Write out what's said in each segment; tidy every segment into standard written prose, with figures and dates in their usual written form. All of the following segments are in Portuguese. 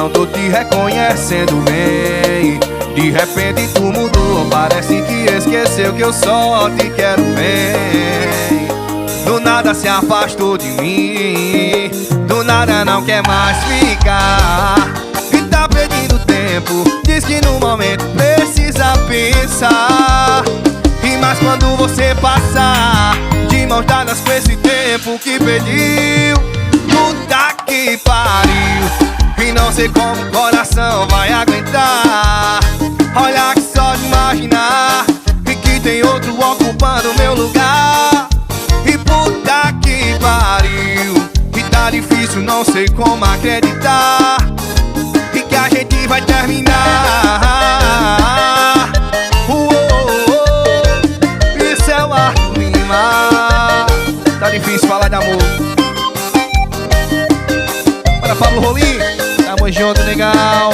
não tô te reconhecendo bem. De repente tu mudou, parece que esqueceu que eu só te quero bem. Do nada se afastou de mim, do nada não quer mais ficar. E tá perdendo tempo, diz que no momento precisa pensar. E mas quando você passar de mãos dadas com esse tempo que pediu, puta que pariu. E não sei como o coração vai aguentar. Olha que só de imaginar e que tem outro ocupando meu lugar. E puta que pariu, e tá difícil, não sei como acreditar e que a gente vai terminar. Isso é o Arthur Lima. Tá difícil falar de amor. Bora, Pablo Rolim. Tamo junto, legal.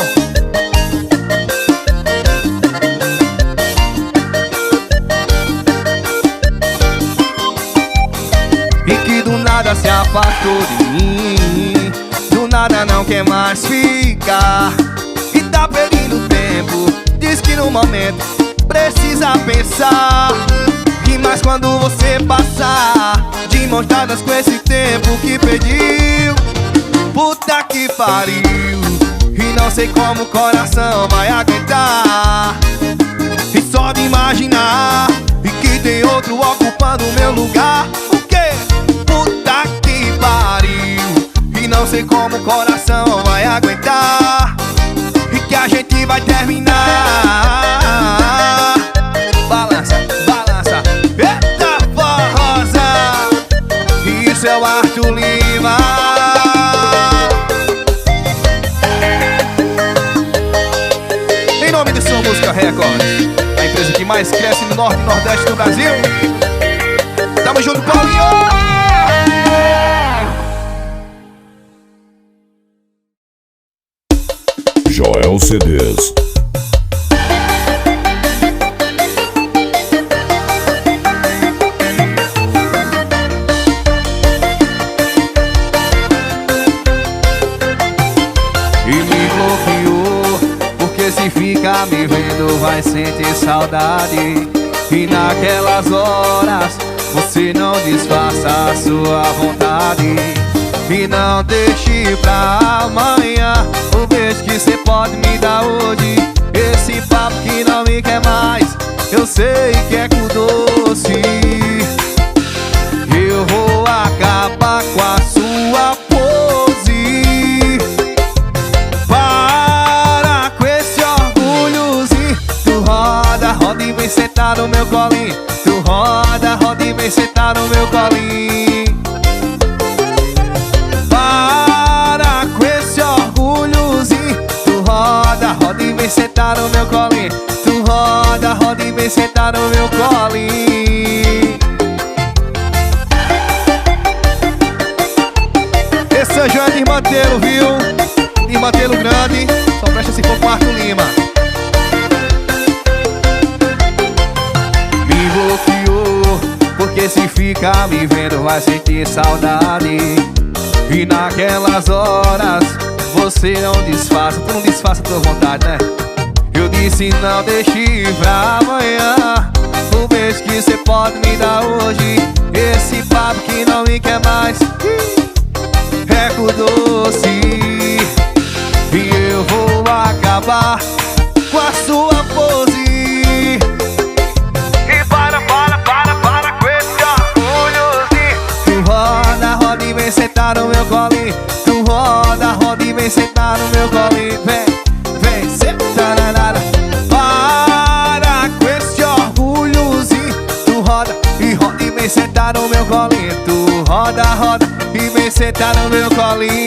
E que do nada se afastou de mim, do nada não quer mais ficar. E tá perdendo tempo, diz que no momento precisa pensar. E mas quando você passar de mãos dadas com esse tempo que pediu, puta que pariu. E não sei como o coração vai aguentar. E só de imaginar e que tem outro ocupando o meu lugar. O quê? Puta que pariu. E não sei como o coração vai aguentar e que a gente vai terminar. Balança, balança, eita forrosa. Isso é o Arthur Lima. Em nome de Sua Música Records, a empresa que mais cresce no norte e nordeste do Brasil. Tamo junto, Paulinho! Joel CDs. E me bloqueou, porque se ficar me vendo vai sentir saudade. E naquelas horas você não disfarça a sua vontade. E não deixe pra amanhã o beijo que cê pode me dar hoje. Esse papo que não me quer mais, eu sei que é com doce. Eu vou acabar com a sua pose. Para com esse orgulhozinho. Tu roda, roda e vem sentar no meu colinho. Tu roda, roda e vem sentar no meu colinho. Para com esse orgulhozinho. Tu roda, roda e vem sentar no meu colinho. Tu roda, roda e vem sentar no meu colinho. Esse São João é de Irmantelo, viu? De Irmantelo Grande. Só presta se for com Arthur Lima. Me bloqueou, porque se ficar me vendo vai sentir saudade. E naquelas horas você não disfarça. Tu não disfarça a tua vontade, né? Eu disse não deixe pra amanhã o beijo que cê pode me dar hoje. Esse papo que não me quer mais é com doce. E eu vou acabar com a sua pose. E para com esse orgulhozinho. Tu roda, roda e vem sentar no meu colinho. Tu roda, roda e vem sentar no meu colinho. Vem, vem, senta na nada. Para com esse orgulhozinho. Tu roda e vem sentar no meu colinho. Tu roda, roda e vem sentar no meu colinho.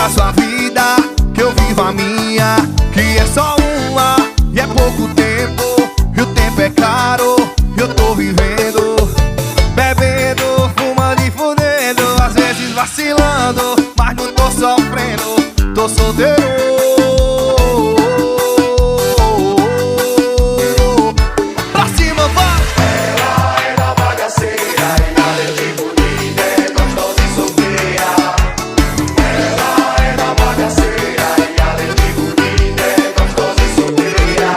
viva a sua vida, que eu vivo a minha, que é só uma e é pouco tempo. E o tempo é caro, eu tô vivendo, bebendo, fumando e fudendo, às vezes vacilando, mas não tô sofrendo, tô solteiro. Pra cima, vai! Ela é da bagaceira e além de bonita é gostosa e solteira. Ela é da bagaceira e além de bonita é gostosa e solteira.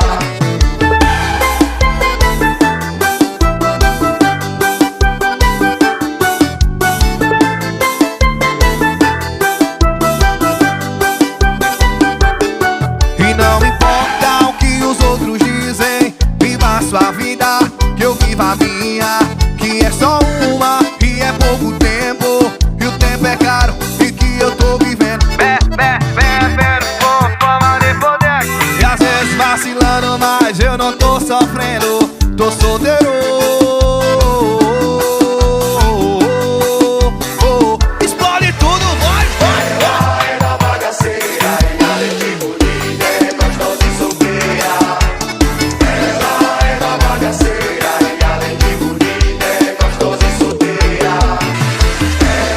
E não importa o que os outros dizem, viva a sua vida, que eu vivo a minha, que é só uma e é pouco tempo. E o tempo é caro e que eu tô vivendo, bebendo, fumando e fodendo, e às vezes vacilando, mas eu não tô sofrendo, tô solteiro. Explode tudo, vai, vai, vai! Ela é da bagaceira e além de bonita é gostosa e solteira. Ela é da bagaceira e além de bonita é gostosa e solteira.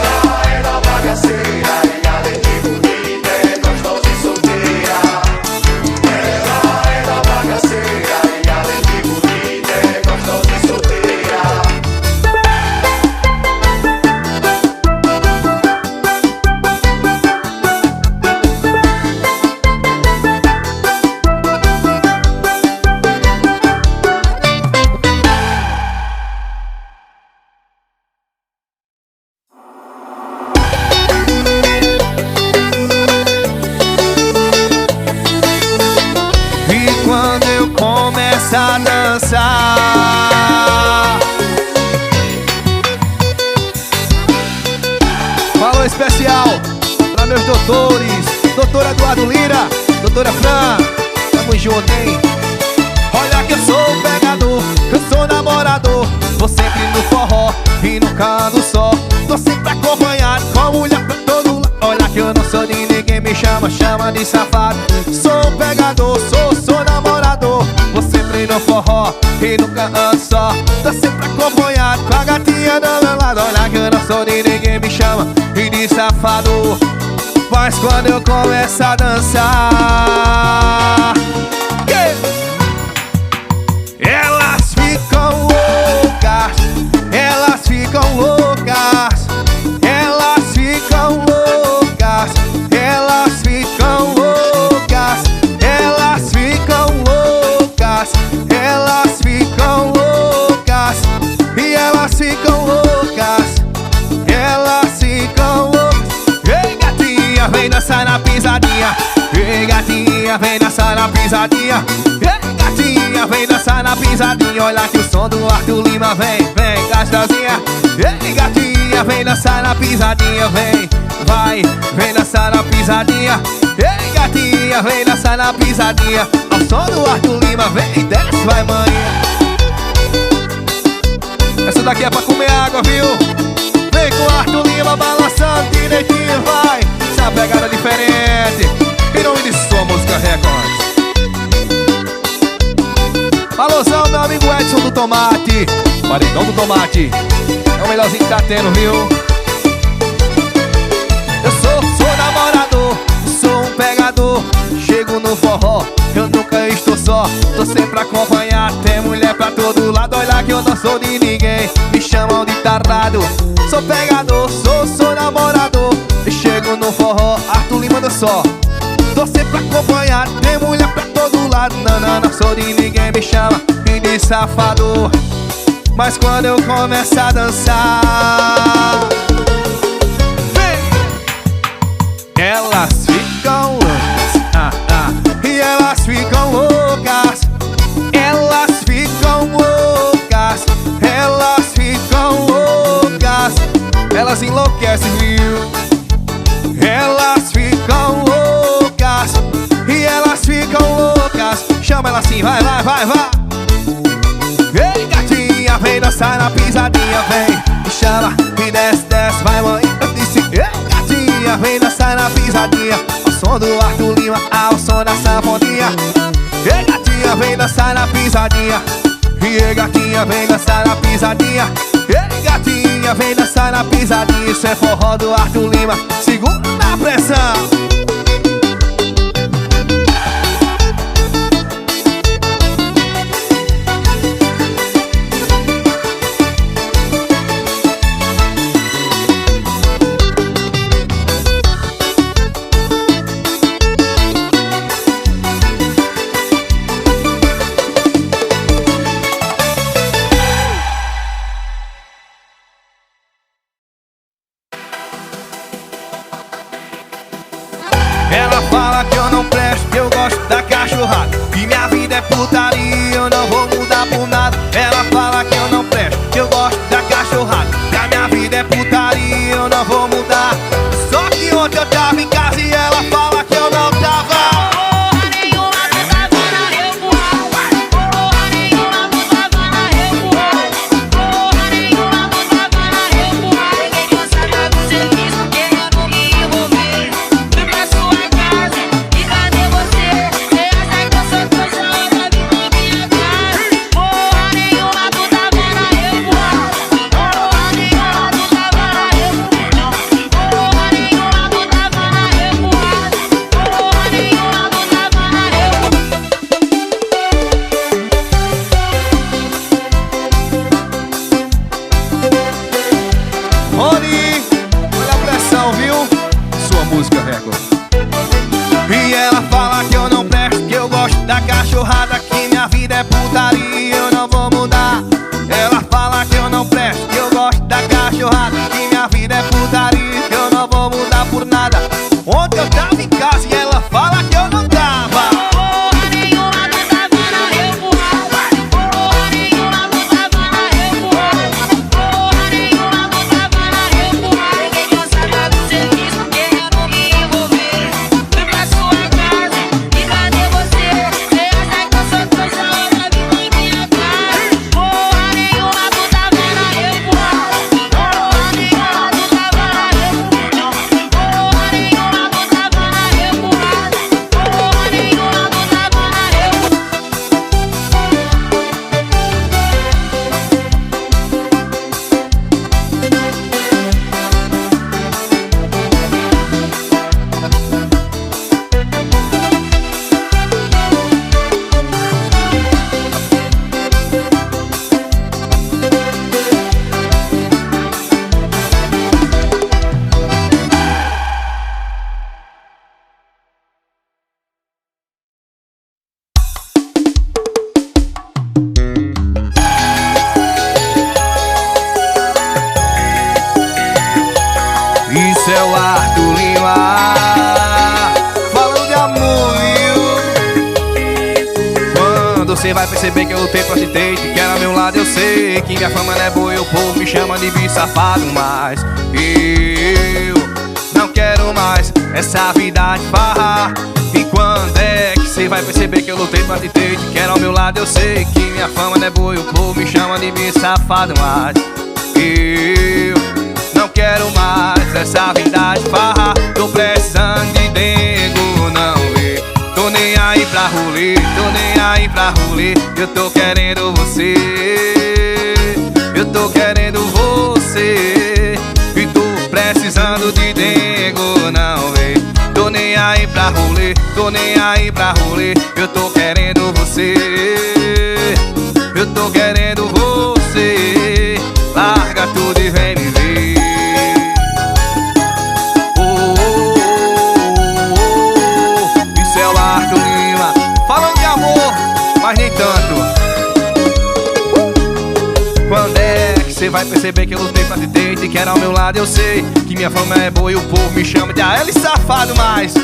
Ela é da bagaceira e além de bonita é gostosa e solteira. Ela é da bagaceira e além de bonita é gostosa e solteira. E quando eu começo a dançar, falou especial pra meus doutores, doutor Eduardo Lira, doutora Fran, tamo junto, hein? Olha que eu sou pegador, eu sou namorador, tô sempre no forró e nunca ando só, tô sempre acompanhado com mulher pra todo lado. Olha que eu não sou de ninguém, me chama de safado. Sou pegador, sou namorador, vou sempre no forró e nunca ando só, tô sempre acompanhado com a gatinha do meu lado. Olha que eu não sou de ninguém, me chama de safado, mas quando eu começo a dançar, elas ficam loucas, elas ficam loucas, elas ficam loucas, elas ficam loucas, elas ficam loucas, elas ficam loucas, e elas ficam loucas, elas ficam loucas. Ei, gatinha, vem dançar na pisadinha. Ei, gatinha, vem dançar na pisadinha. Ei, gatinha, vem dançar na pisadinha. Olha que o som do Arthur Lima vem, vem, gostosinha. Ei, gatinha, vem dançar na pisadinha. Vem, vai, vem dançar na pisadinha. Ei, gatinha, vem dançar na pisadinha. Ao som do Arthur Lima, vem, desce, vai, mãe. Essa daqui é pra comer água, viu? Vem com o Arthur Lima balançando direitinho, vai. Essa pegada diferente. Em nome de sua música Records. Alôzão, meu amigo Edson do Tomate, paredão do Tomate, é o melhorzinho que tá tendo, viu? Eu sou namorador, sou um pegador, chego no forró, eu nunca estou só, tô sempre acompanhado, tem mulher pra todo lado. Olha que eu não sou de ninguém, me chamam de tarado. Sou pegador, sou namorador, chego no forró, Arthur Lima do só, tô sempre acompanhado, tem mulher pra todo lado. Não sou de ninguém, me chama de safado, mas quando eu começo a dançar, vem! Elas ficam loucas, e elas ficam loucas, elas ficam loucas, elas ficam loucas, elas enlouquecem, viu? Elas ficam loucas, e elas ficam loucas. Chama ela assim, vai. Ei, gatinha, vem dançar na pisadinha, vem. Me chama e desce, vai, mãe. gatinha, vem dançar na pisadinha, ao som do Arthur Lima, ao som da sanfoninha. Ei, gatinha, vem dançar na pisadinha. Ei, gatinha, vem dançar na pisadinha. Ei, gatinha, vem dançar na pisadinha. Isso é forró do Arthur Lima, segura na pressão. Ela fala que eu não presto, que eu gosto da cachorrada, que minha vida é putaria, eu não vou mudar por nada. Ela fala que eu não presto, que eu gosto da cachorrada, que a minha vida é putaria, eu não vou mudar. Só que ontem eu tava em casa e ela fala que eu não tava. Porra nenhuma, tu tava na revoada. Porra nenhuma, tu tava na revoada. Porra nenhuma, tu tava na revoada. Ninguém cansada do serviço, querendo me envolver. Fui pra sua casa e cadê você? Você acha que eu sou trouxa ou já vi com minha cara? Porra nenhuma, tu tava na revoada. Porra nenhuma, tu tava na revoada. Porra nenhuma, tu tava na revoada. Porra nenhuma, tu tava na revoada. Rony, olha a pressão, viu? Sua música recorde. E ela fala que eu não presto, que eu gosto da cachorrada, que minha vida é putaria, eu não vou mudar. Ela fala que eu não presto, que eu gosto da cachorrada, que minha vida é putaria, que eu não vou mudar por nada. Ontem eu tava em casa e ela fala que eu não tava. Porra nenhuma, tu tava na revoada. Porra nenhuma, tu tava na revoada. Porra nenhuma, tu tava na revoada. Ninguém cansada do serviço, querendo me envolver. Fui pra sua casa e cadê você? Você acha que eu sou trouxa ou já vi com minha cara? Porra nenhuma, tu tava na revoada. Porra nenhuma, tu tava na revoada. Porra nenhuma, tu tava na revoada. Porra nenhuma, tu tava na revoada. Isso é o Arthur Lima, falando de amor, viu? Quando você vai perceber que eu lutei pra te ter, que era meu lado, eu sei que minha fama não é boa e o povo me chama de bicho safado. Mas eu não quero mais essa vida de farra. E quando é que você vai perceber que eu lutei pra te ter, que era ao meu lado, eu sei que minha fama não é boa e o povo me chama de bicho safado. Mas eu não quero mais essa vida de farra. Tô precisando de dengo, não vê. Tô nem aí pra rolê, tô nem aí pra rolê. Eu tô querendo você, eu tô querendo você. E tô precisando de dengo, não vê. Tô nem aí pra rolê, tô nem aí pra rolê. Eu tô querendo você, eu tô querendo você. Larga tudo e vem me ver. Isso é o Arthur Lima, falando de amor, mas nem tanto. Quando é que você vai perceber que eu lutei pra te ter, e que era ao meu lado, eu sei que minha fama é boa e o povo me chama de AL safado. Mas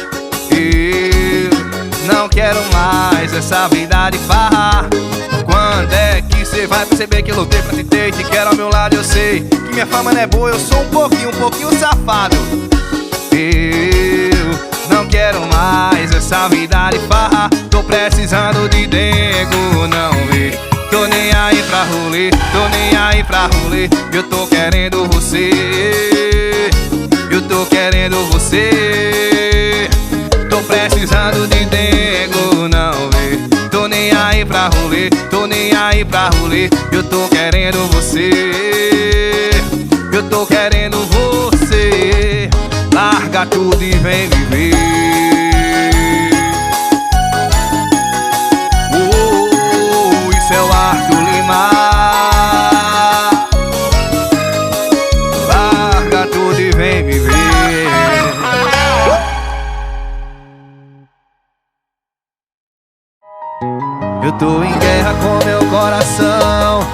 eu não quero mais essa vida de farra. Quando é que você vai perceber que eu lutei pra te ter, e que era ao meu lado, eu sei que minha fama não é boa, eu sou um pouquinho safado. Eu não quero mais essa vida de farra. Tô precisando de dengo, não vê. Tô nem aí pra rolê, tô nem aí pra rolê. Eu tô querendo você, eu tô tô querendo você. Tô precisando de tempo, não vê. Tô nem aí pra rolê, tô nem aí pra rolê. Eu tô querendo você. Eu tô querendo você. Larga tudo e vem viver. Isso é o Arthur Lima. Larga tudo e vem viver. Eu tô em guerra com meu coração.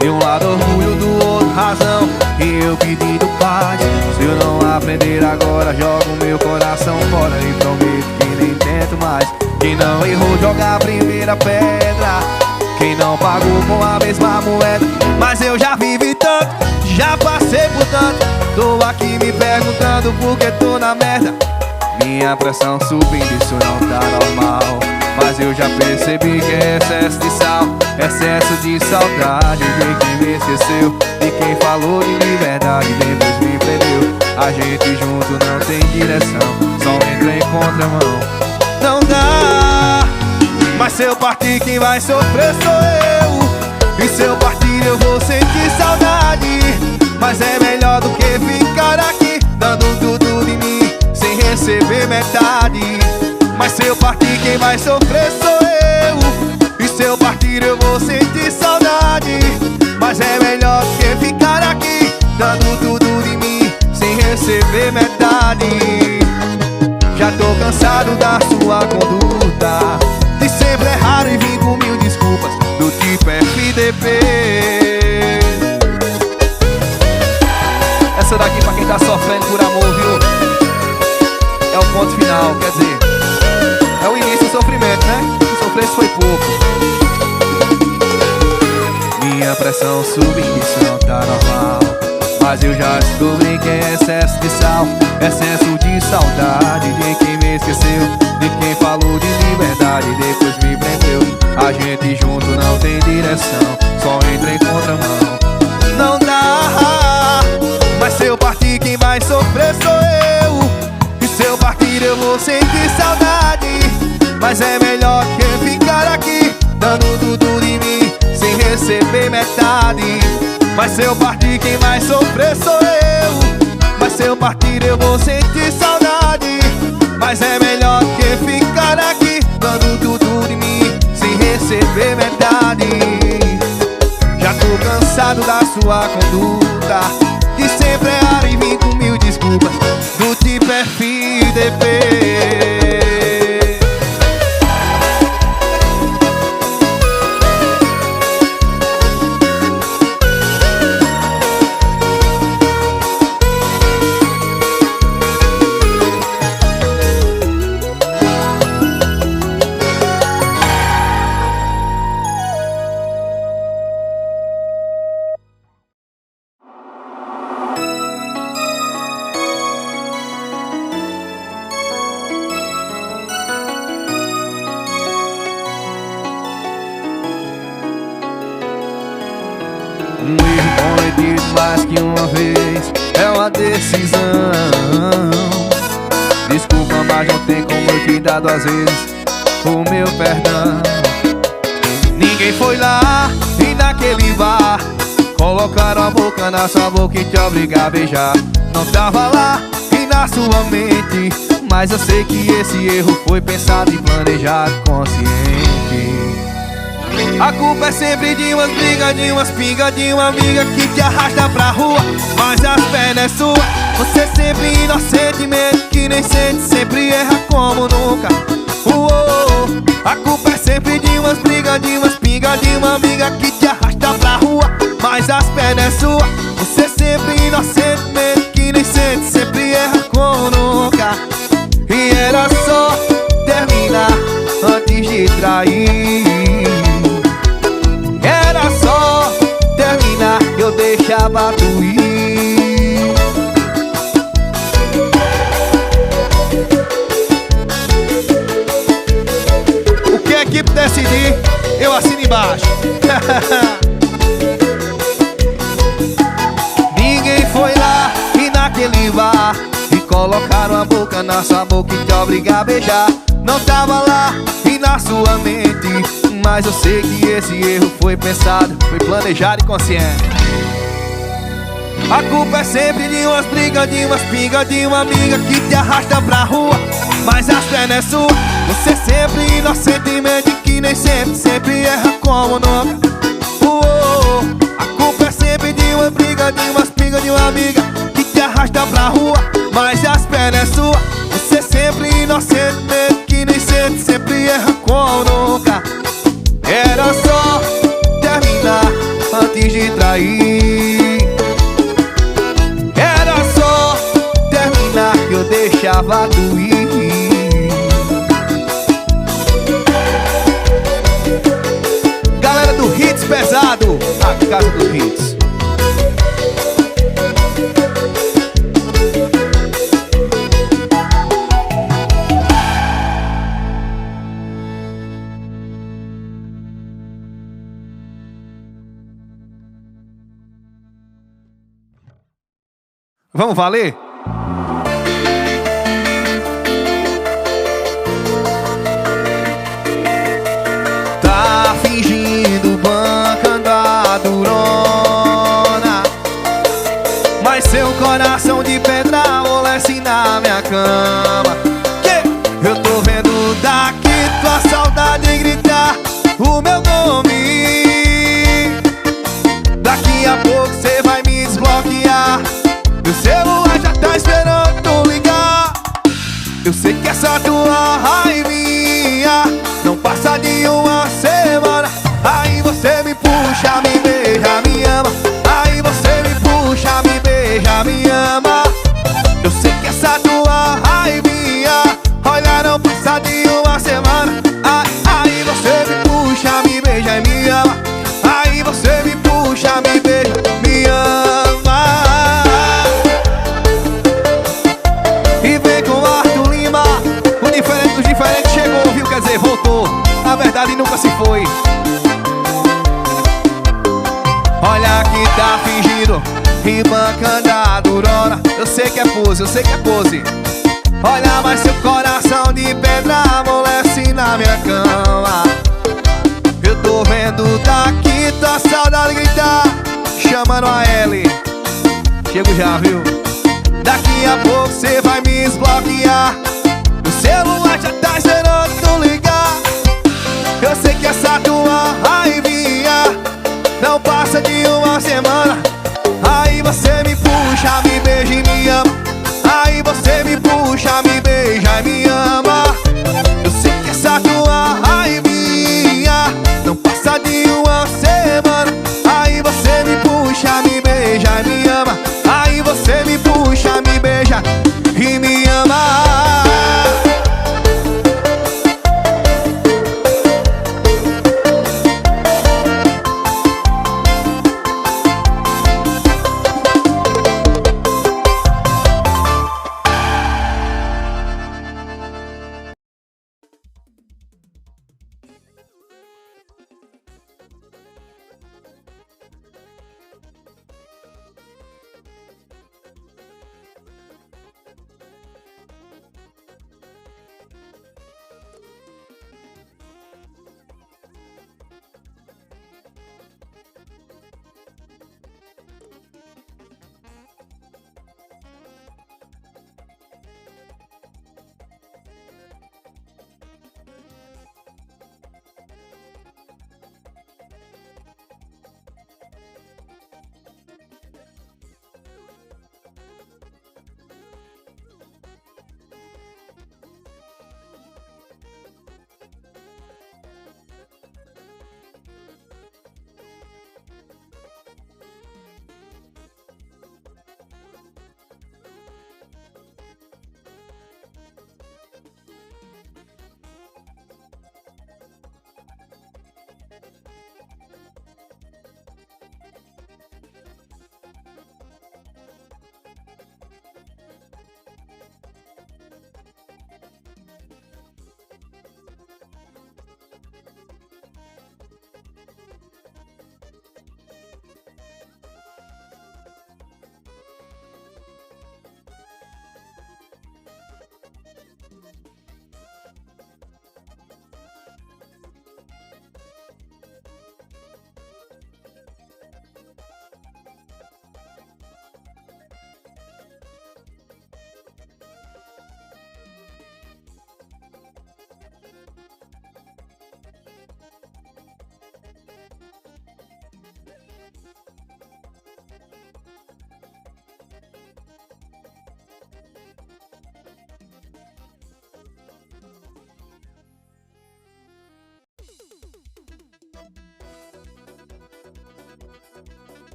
De um lado orgulho, do outro razão. E eu pedindo paz. Se eu não aprender agora, jogo meu coração fora. E prometo que nem tento mais. Quem não errou, joga a primeira pedra. Quem não pagou com a mesma moeda. Mas eu já vivi tanto, já passei por tanto. Tô aqui me perguntando por que tô na merda. Minha pressão subindo, isso não tá normal. Mas eu já percebi que é excesso de sal, excesso de saudade de quem me esqueceu, de quem falou de liberdade, depois me prendeu. A gente junto não tem direção, só entra em contramão. Não dá, mas se eu partir quem vai sofrer sou eu. E se eu partir eu vou sentir saudade. Mas é melhor do que ficar aqui, dando tudo de mim, sem receber metade. Mas se eu partir quem vai sofrer sou eu. E se eu partir eu vou sentir saudade. Mas é melhor do que ficar aqui, dando tudo de mim, sem receber metade. Já tô cansado da sua conduta, de sempre errar e vir com mil desculpas, do tipo FDP. Essa daqui pra quem tá sofrendo por amor, viu? É o ponto final, quer dizer, é o início do sofrimento, né? Se sofresse foi pouco. Minha pressão subindo, isso não tá normal. Mas eu já descobri que é excesso de sal, excesso de saudade de quem me esqueceu, de quem falou de liberdade, depois me prendeu. A gente junto não tem direção, só entra em contramão. Não dá, mas se eu partir quem vai sofrer sou eu. E se eu partir eu vou sentir saudade. Mas é melhor que ficar aqui, dando tudo de mim, sem receber metade. Mas se eu partir quem vai sofrer sou eu. Mas se eu partir eu vou sentir saudade. Mas é melhor que ficar aqui, dando tudo de mim, sem receber metade. Já tô cansado da sua conduta, de sempre errar e vir com mil desculpas, do tipo FDP. Um erro cometido mais que uma vez é uma decisão. Desculpa, mas não tem como eu te dar duas vezes o meu perdão. Ninguém foi lá e naquele bar colocaram a boca na sua boca e te obrigar a beijar. Não tava lá e na sua mente, mas eu sei que esse erro foi pensado e planejado consciente. A culpa é sempre de umas brigas, de umas pingas, de uma amiga que te arrasta pra rua, mas as pernas é sua. Você sempre inocentemente, que nem sente, sempre erra como nunca. A culpa é sempre de umas brigas, de umas pingas, de uma amiga que te arrasta pra rua, mas as pernas é sua. Você sempre inocentemente, que nem sente, sempre erra como nunca. E era só terminar antes de trair. Era só terminar, eu deixava tu ir. O que a equipe decidir, eu assino embaixo. Ninguém foi lá e naquele bar colocaram a boca na sua boca e te obrigar a beijar. Não tava lá e na sua mente, mas eu sei que esse erro foi pensado, foi planejado e consciente. A culpa é sempre de umas brigas, de umas pingas, de uma amiga que te arrasta pra rua, mas a cena é sua. Você sempre inocentemente, que nem sempre erra como nunca. A culpa é sempre de uma briga, de umas pingas, de uma amiga que te arrasta pra rua, mas as pernas é sua. Você sempre inocentemente, que nem sempre erra como nunca. Era só terminar antes de trair. Era só terminar que eu deixava tu ir. Galera do Hits Pesado, a casa dos hits. Vamos valer? Tá fingindo bancando a durona, mas seu coração de pedra amolece na minha cama. Eu tô vendo daqui tua saudade gritar o meu nome. Daqui a pouco cê vai me desbloquear, meu celular já tá esperando tu ligar. Eu sei que essa tua raivinha não passa de uma semana. Aí você me puxa, me beija, me ama. Aí você me puxa, me beija, me ama. Eu sei que essa tua raivinha, olha, não passa de uma semana. Aí você me puxa, me beija e me ama. Aí você me puxa, me beija, me ama. E vem com Arthur Lima, o diferente dos diferentes chegou, viu? Quer dizer, voltou, na verdade nunca se foi. Olha que tá fingindo e bancando a durona. Eu sei que é pose, eu sei que é pose. Olha, mas seu coração de pedra amolece na minha cama. Eu tô vendo daqui tua saudade gritar, chamando a L. Chego já, viu? Daqui a pouco cê vai me explorar.